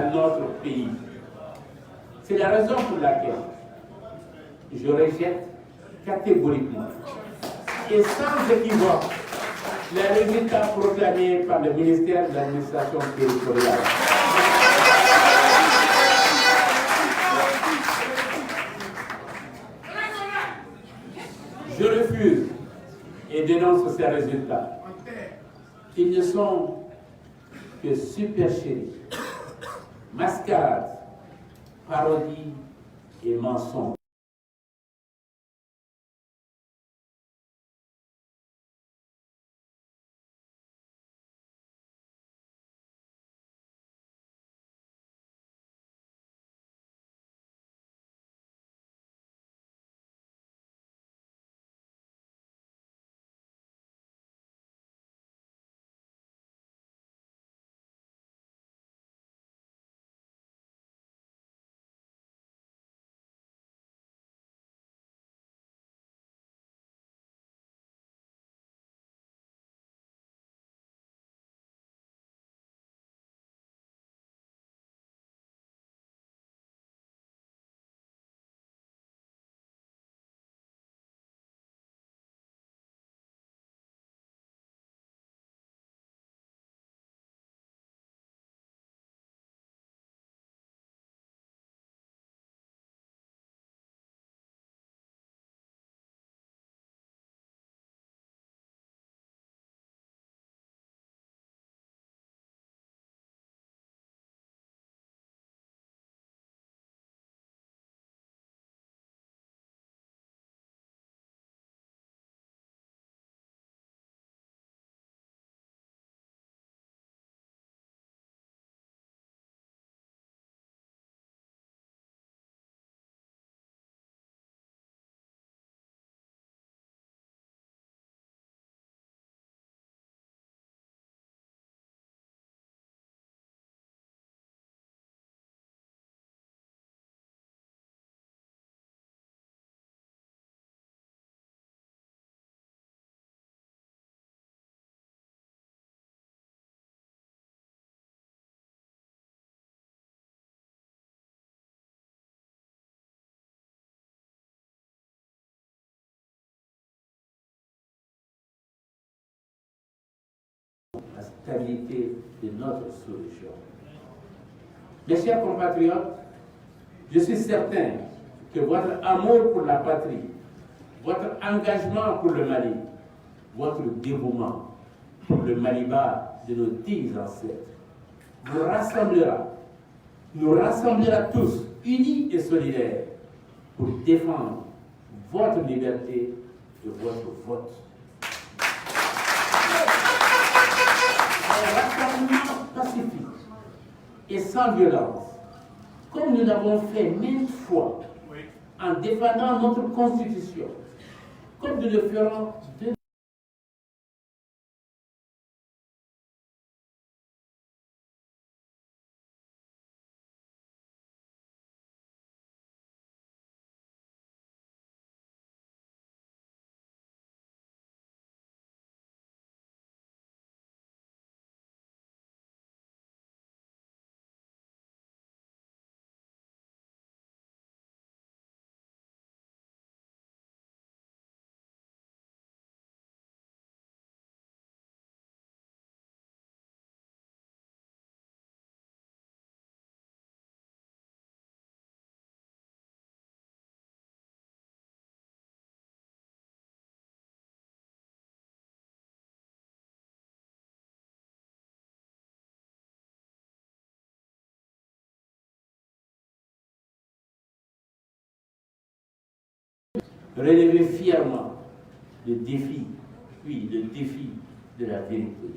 dans notre pays. C'est la raison pour laquelle je rejette catégoriquement et sans équivoque les résultats proclamés par le ministère de l'Administration territoriale. Je refuse et dénonce ces résultats. Ils ne sont que supercherie, mascarade, parodie et mensonge. La stabilité de notre solution. Mes chers compatriotes, je suis certain que votre amour pour la patrie, votre engagement pour le Mali, votre dévouement pour le Maliba de nos dignes ancêtres nous rassemblera tous, unis et solidaires, pour défendre votre liberté et votre vote. Un rassemblement pacifique et sans violence, comme nous l'avons fait maintes fois, en défendant notre Constitution, comme nous le ferons de relever fièrement le défi, oui, le défi de la vérité.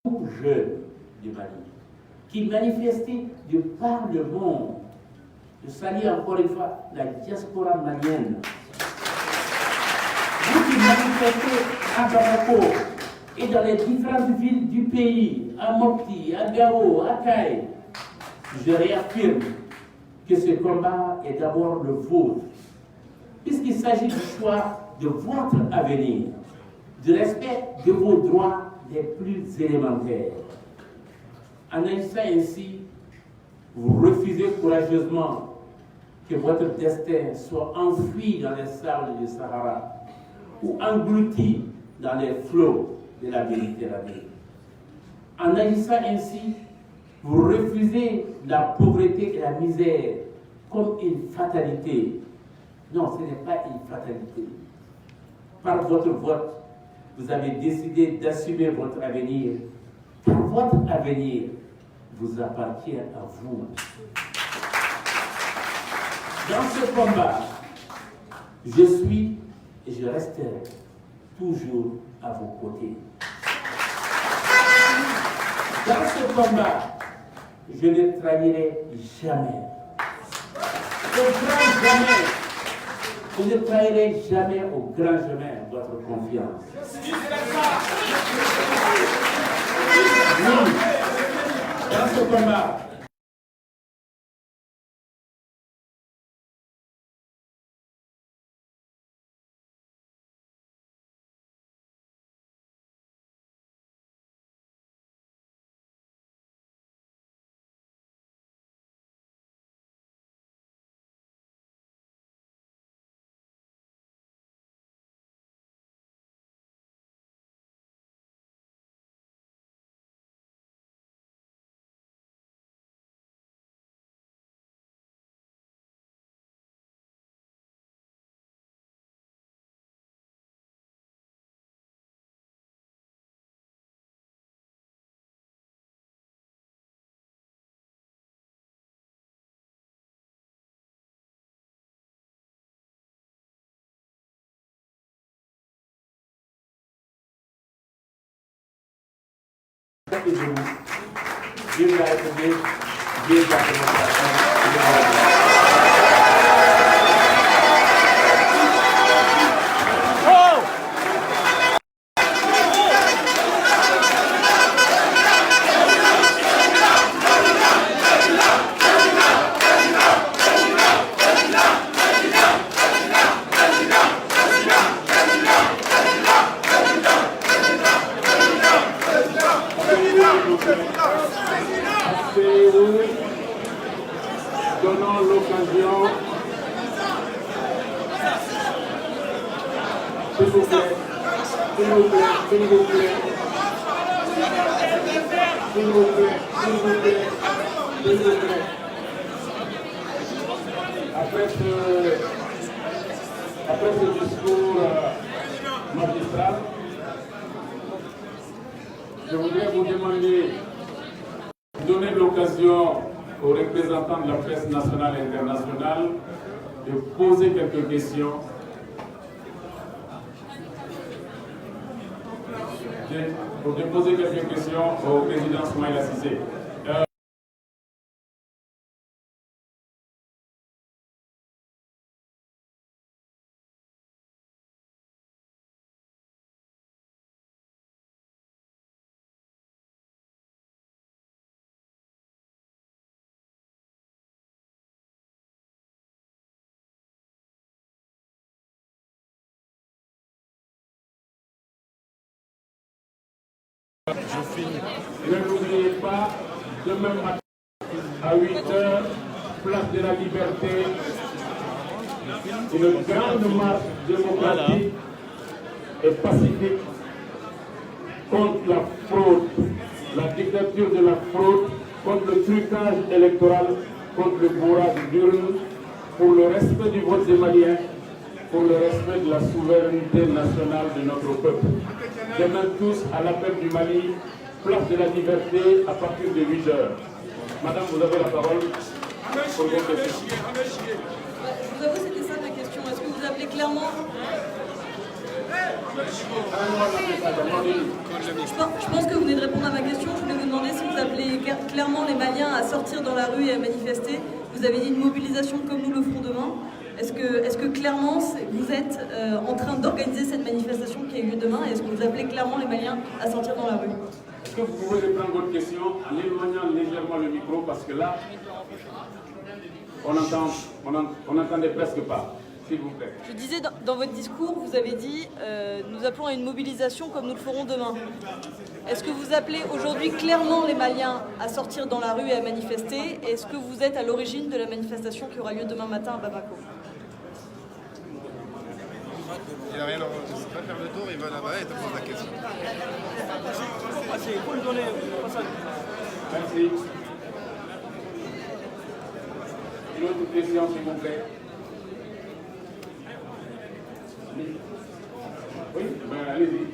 Aux jeunes du Mali, qui manifestaient de par le monde, je salue encore une fois la diaspora malienne. Vous qui manifestez à Bamako et dans les différentes villes du pays, à Mopti, à Gao, à Kaye, je réaffirme que ce combat est d'abord le vôtre, puisqu'il s'agit du choix de votre avenir, du respect de vos droits les plus élémentaires. En agissant ainsi, vous refusez courageusement que votre destin soit enfoui dans les sables du Sahara ou englouti dans les flots de la Méditerranée. En agissant ainsi, vous refusez la pauvreté et la misère comme une fatalité. Non, ce n'est pas une fatalité. Par votre vote, vous avez décidé d'assumer votre avenir, car votre avenir vous appartient à vous. Dans ce combat, je suis et je resterai toujours à vos côtés. Dans ce combat, je ne trahirai jamais. Au grand jamais, je ne trahirai jamais au grand jamais votre confiance. Oui, dans ce combat, vive la République, vive la démocratie. Donnons l'occasion, s'il vous plaît, s'il vous plaît, s'il vous plaît, s'il vous plaît, s'il vous plaît, s'il vous plaît. Après ce discours magistral, je voudrais vous demander de donner l'occasion aux représentants de la presse nationale et internationale de poser quelques questions. De poser quelques questions au président Soumaïla Cissé. Ne n'oubliez pas, demain matin, à 8h, place de la Liberté, une grande marche démocratique et pacifique contre la fraude, la dictature de la fraude, contre le trucage électoral, contre le bourrage d'urnes, pour le respect du vote des Maliens, pour le respect de la souveraineté nationale de notre peuple. Demain tous à l'appel du Mali, place de la Liberté à partir de 8h. Madame, vous avez la parole pour vos questions. Je vous avoue, c'était ça ma question. Est-ce que vous appelez clairement... Je pense que vous venez de répondre à ma question. Je voulais vous demander si vous appelez clairement les Maliens à sortir dans la rue et à manifester. Vous avez dit une mobilisation comme nous le ferons demain. Est-ce que clairement vous êtes en train d'organiser cette manifestation qui a eu lieu demain? Et est-ce que vous appelez clairement les Maliens à sortir dans la rue? Est-ce que vous pouvez reprendre votre question en éloignant légèrement le micro parce que là, on n'entendait presque pas. s'il vous plaît. Je disais, dans votre discours, vous avez dit nous appelons à une mobilisation comme nous le ferons demain. Est-ce que vous appelez aujourd'hui clairement les Maliens à sortir dans la rue et à manifester? Et est-ce que vous êtes à l'origine de la manifestation qui aura lieu demain matin à Bamako? Il n'a rien enregistré. Va faire le tour, il va là-bas et te pose la question. Il faut lui donner un passage. Merci. Une autre question, s'il vous plaît. Oui, ben allez-y.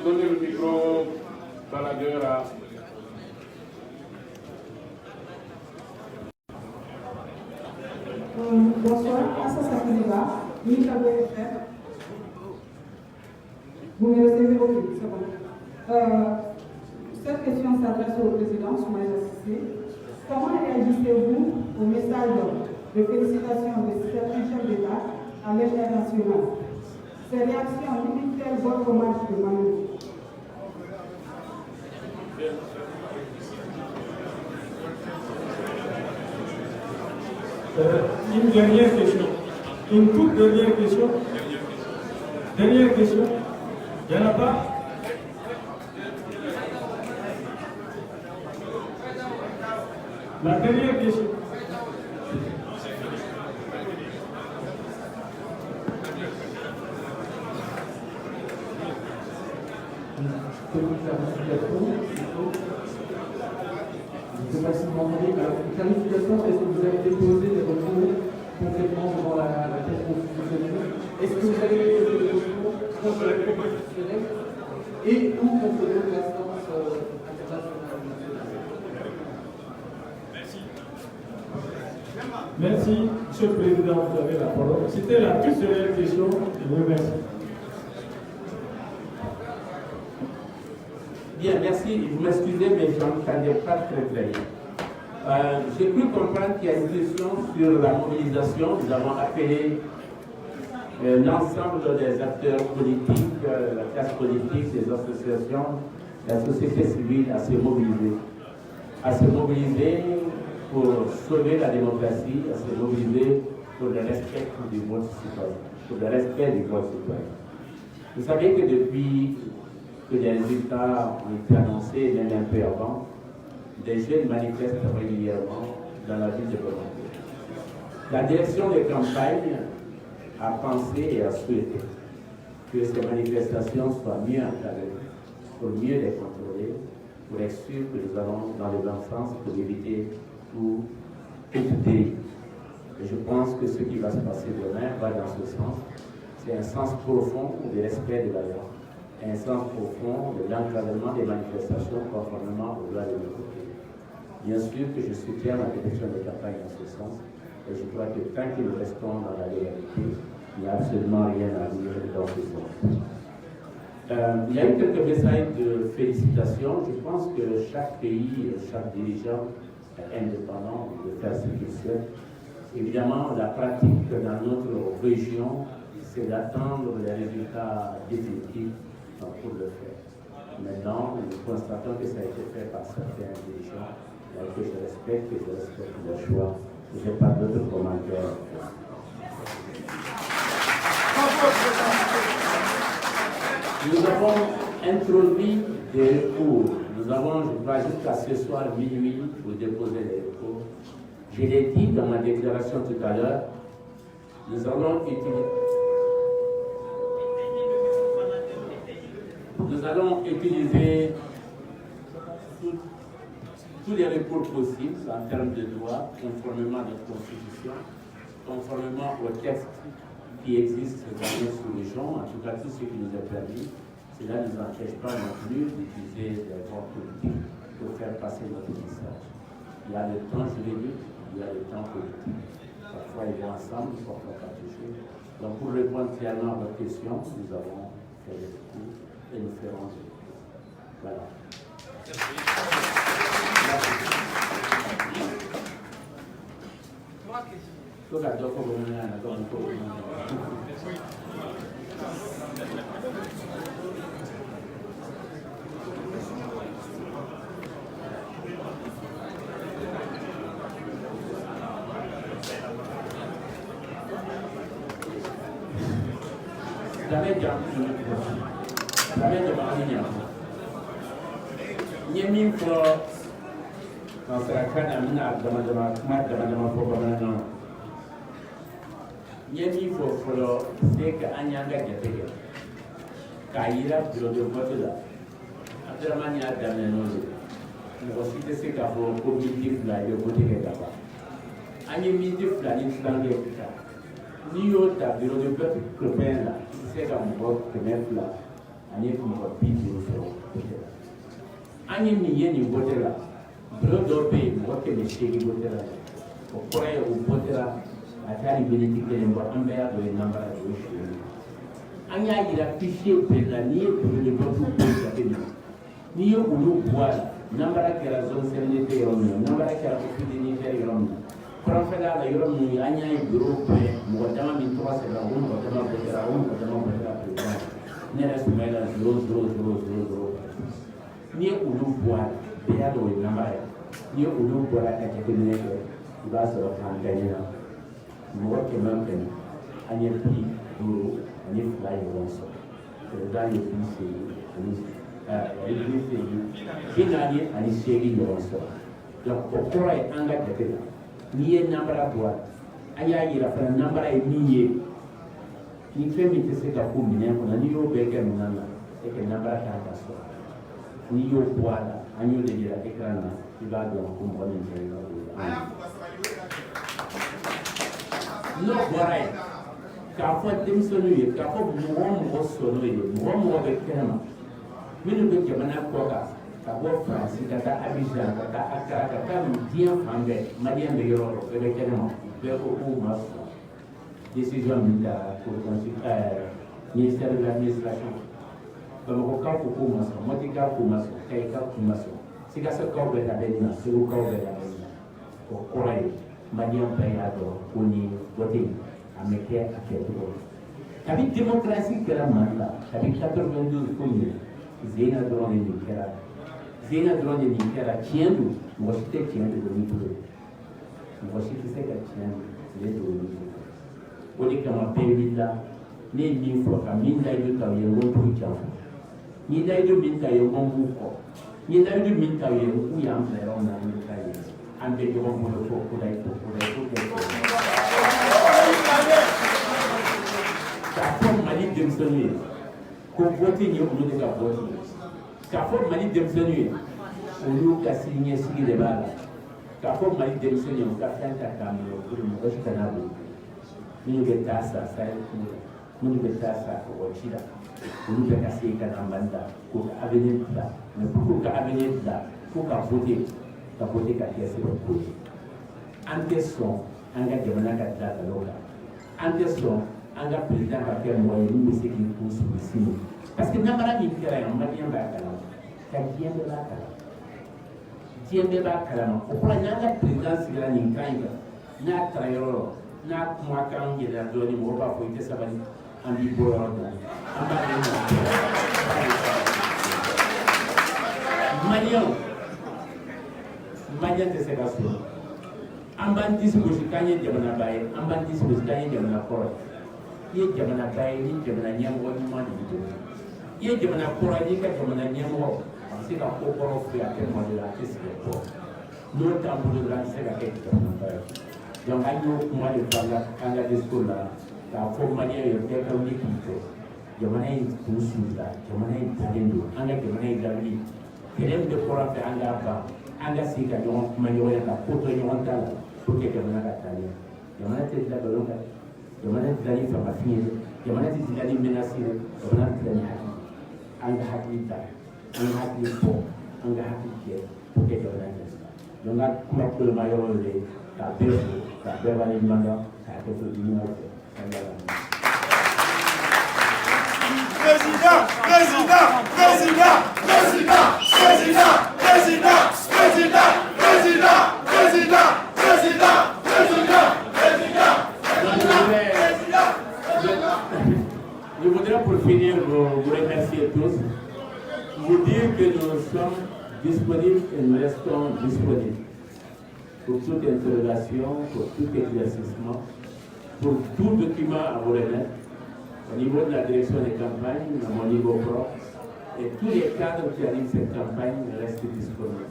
Donnez le micro baladeur à... Bonsoir, Assassa Kouliba, ministre de l'Affaires. Vous me recevez? Ok, c'est bon. Cette question s'adresse au président Soumaïla Cissé. Comment réagissez-vous au message de félicitations de certains chefs d'État à l'échelle nationale? Ces réactions limitent-elles votre marche de manœuvre? Une dernière question. Une toute dernière question. Dernière question. Il n'y en a pas? La dernière question. Clarification, est-ce que vous avez déposé des recours concrètement devant la Cour constitutionnelle? Est-ce que vous avez déposé des recours contre la Cour constitutionnelle et ou contre l'instance internationale? Merci, Monsieur le Président, vous avez la parole. C'était la toute dernière question. Je vous remercie. Bien, merci. Vous m'excusez, mais je n'entendais pas très bien. J'ai cru comprendre qu'il y a une question sur la mobilisation. Nous avons appelé l'ensemble des acteurs politiques, la classe politique, les associations, la société civile à se mobiliser pour sauver la démocratie, à se mobiliser pour le respect du vote citoyen, Vous savez que depuis que les résultats ont été annoncés, même un peu avant, des jeunes manifestent régulièrement dans la ville de Bamako. La direction des campagnes a pensé et a souhaité que ces manifestations soient mieux encadrées, pour mieux les contrôler, pour être sûr que nous allons dans le bon sens pour éviter toute dérive. Et je pense que ce qui va se passer demain va dans ce sens. C'est un sens profond du respect de la loi, un sens profond de l'encadrement des manifestations conformément aux lois de notre pays. Bien sûr que je soutiens la direction des campagnes dans ce sens, et je crois que tant que nous restons dans la légalité, il n'y a absolument rien à dire dans ce sens. Il y a eu quelques messages de félicitations. Je pense que chaque pays, chaque dirigeant est indépendant de faire ce qu'il souhaite. Évidemment, la pratique dans notre région, c'est d'attendre les résultats définitifs pour le faire. Maintenant, nous constatons que ça a été fait par certains dirigeants, que je respecte leur choix. Je n'ai pas d'autres commentaires. Nous avons introduit des recours. Nous avons, je crois, jusqu'à ce soir minuit pour déposer les recours. Je l'ai dit dans ma déclaration tout à l'heure, nous allons utiliser tous les recours possibles en termes de droit, conformément à notre Constitution, conformément au texte qui existe dans notre sous-région, en tout cas tout ce qui nous est permis. Cela ne nous empêche pas non plus d'utiliser des voies politiques pour faire passer notre message. Il y a le temps juridique, il y a le temps politique. Parfois ils vont ensemble, parfois pas toujours. Donc pour répondre clairement à votre question, nous avons fait des recours et nous ferons des recours. Voilà. Silamɛ jan silamɛ jama ni ɲa n ye min fɔ nansarakan na n bɛna kuma dama fɔ bamanankan na n ye min fɔ fɔlɔ c'est que an y'an ka jate kɛ k'a yira bureau de vote la Abdramane y'a daminɛ n'o de mɔgɔ si tɛ se k'a fɔ ko miniti fila i bɛ vote kɛ ka ban an ye miniti fila ni tilankɛ sisan n'i y'o ta bureau de vote copain la i bɛ se ka mɔgɔ 200 ani mɔgɔ 50 sɔrɔ vote la an ye nin ye nin vote la bureau dɔw bɛ yen mɔgɔ 800 vote la o kɔrɔ ye o vote la a taa ni miniti kelen bɔ an bɛɛ y'a dɔn ye nambara de y'o suɲɛ an y'a yira fichier bɛɛ la n'i ye bureau de vote ko jateminɛ n'i ye olu bɔ a la nambara kɛra zone CNDP yɔrɔ min na nambara kɛra office unitaire yɔrɔ min na kɔrɔnfɛla la yɔrɔ min an y'a ye bureau bɛɛ mɔgɔ dama min tɔgɔ sɛbɛn o mɔgɔ dama votera o mɔgɔ dama votera président ne yɛrɛ Soumaïla 00000 n'i ye olu bɔ a la bɛɛ y'a dɔn o ye nambara ye n'i ye olu bɔra ka jateminɛ kɛ i b'a sɔrɔ k'an gagnera mɔgɔ 100 an ye bi 5 ani 2 ɲɔgɔn sɔrɔ président ye bi 8 ani 8 ɲɔgɔn sɔrɔ donc o kɔrɔ ye an ka jate la n'i ye nambara bɔ a la an y'a yira fana nambara ye min ye ni fɛn min tɛ se ka ko minɛn kɔnɔ n'i y'o bɛɛ kɛ minɛn na et que nambara kan ka sɔrɔ n'i y'o bɔ a la an y'o de yira écran na i b'a dɔn ko mɔgɔ min tɛ yɔrɔ la n'o bɔra yen k'a fɔ denmisɛnninw ye k'a fɔ mɔgɔ sɔnn'o ye mɔgɔ bɛ kɛnɛ ma minnu bɛ jamana kɔ kan ka bɔ Faransi ka taa Abidjan ka taa Akara ka taa diɲɛ fan bɛɛ maliyɛn bɛ yɔrɔ o bɛɛ bɛ kɛnɛ ma bɛɛ ko k'u ma sɔn décision min taara pour ministère de l'administration Bamakɔkaw ko k'u ma sɔn Mɔtikaw k'u ma sɔn Kayikaw k'u ma sɔn Sikasokaw bɛ labɛn nin na Segukaw bɛ labɛn nin na o kɔrɔ ye maliyɛn bɛɛ y'a dɔn ko nin vote in a bɛ kɛ a kɛcogo la kabi démocratie kɛra Mali la kabi 92 ko ɲinɛ Zeyina dɔrɔn de nin kɛra tiɲɛ don mɔgɔ si tɛ tiɲɛ dogo n'i bolo mɔgɔ si tɛ se ka tiɲɛ dogo n'i bolo o de kama bɛɛ wulila ne ye min fɔ ka min layidu ta u ye n ko t'u janfa n ye layidu min ta u ye n ko n b'u kɔ n ye layidu min ta u ye k'u y'an bila yɔrɔ min na an bɛ taa yen an bɛ ɲɔgɔn bolo fɔ ko layi ko kɛ k'a fɔ Mali denmisɛnninw ye ko vote in ye olu de ka vote ye k'a fɔ Mali denmisɛnninw ye olu ka siniɲɛsigi de b'a la k'a fɔ Mali denmisɛnninw ye u ka fɛn ta k'a minɛ o mɔgɔ si kana bolo minnu bɛ taa sa Sahel Cour la minnu bɛ taa sa Kɔgɔji la olu bɛ ka se ka na Mali la k'u ka avenir bila mais pour k'u ka avenir bila fo ka vote ka kɛ sɛbɛn ko ye an tɛ sɔn an ka jamana ka dilan kalon kan an tɛ sɔn an ka président ka kɛ mɔgɔ ye min bɛ se k'i kun sigi sini parce que nambara min kɛra yan maliyɛn b'a kalama ka diɲɛ bɛɛ b'a kalama diɲɛ bɛɛ b'a kalama o kɔrɔ n'an ka président sigira nin kan in kan n'a taara yɔrɔ la n'a kumakan yɛlɛla dɔɔnin mɔgɔw b'a fɔ i tɛ sabali an b'i bɔ yɔrɔ dɔ la an b'a ye maliyɛn tɛ se ka sɔrɔ an b'an disi gosi k'an ye jamanaba ye an b'an disi gosi k'an ye jamana kɔrɔ ye i ye jamanaba ye ni jamana ɲɛmɔgɔ ɲuman de b'i bolo i ye jamana kɔrɔ ye n'i ka jamana ɲɛmɔgɔ a bɛ se ka ko kɔrɔ f'i ye a tɛ mɔdi la a tɛ sigi kɔ n'o t'an bolo dɔrɔn an tɛ se ka kɛ jamanaba ye donc an y'o kuma de fɔ an ka discours la k'a fɔ maliyɛn ye bɛɛ ka wuli k'i jɔ jamana in kun sunta jamana in talen don an ka jamana in lawuli kɛlɛ min bɛ kɔrɔ fɛ an k'a ban an ka sigi ka ɲɔgɔn kuma ɲɔgɔn ye ka ko to ɲɔgɔn ta la pour que jamana ka taa ɲɛ jamana tɛ dilan nkalon kan jamana tɛ dilan ni famafin ye jamana tɛ dilan ni menace ye jamana tɛ dilan ni hakili an ka hakili ta an ka hakili bɔ an ka hakili kɛ pour que jamana ɲɛ donc n ka kuma koloma yɔrɔ de k'a bɛɛ fo k'a bɛɛ waleɲuman dɔn k'a kɛ to ɲuman fɛ Président, président, président, président, président, président, président, président, président, président, président, président. Je voudrais pour finir vous remercier tous, vous dire que nous sommes disponibles et nous restons disponibles pour toute interrogation, pour tout éclaircissement, pour tout document à vous remettre. au niveau de la direction des campagnes, à mon niveau propre, et tous les cadres qui animent cette campagne restent disponibles.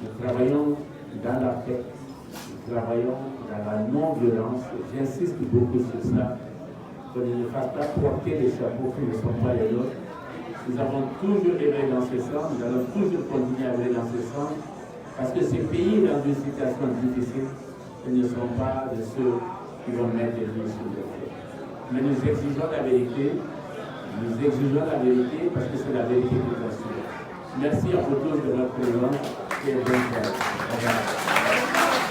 Nous travaillons dans la paix, nous travaillons dans la non-violence, j'insiste beaucoup sur ça, qu'on ne fasse pas porter les chapeaux qui ne sont pas les nôtres. Nous avons toujours œuvré dans ce sens, nous allons toujours continuer à œuvrer dans ce sens, parce que ces pays dans une situation difficile, ils ne sont pas de ceux qui vont mettre les vies sur le feu. Mais nous exigeons la vérité, parce que c'est la vérité qui nous assure. Merci à vous tous de votre présence et bonne soirée. Au revoir.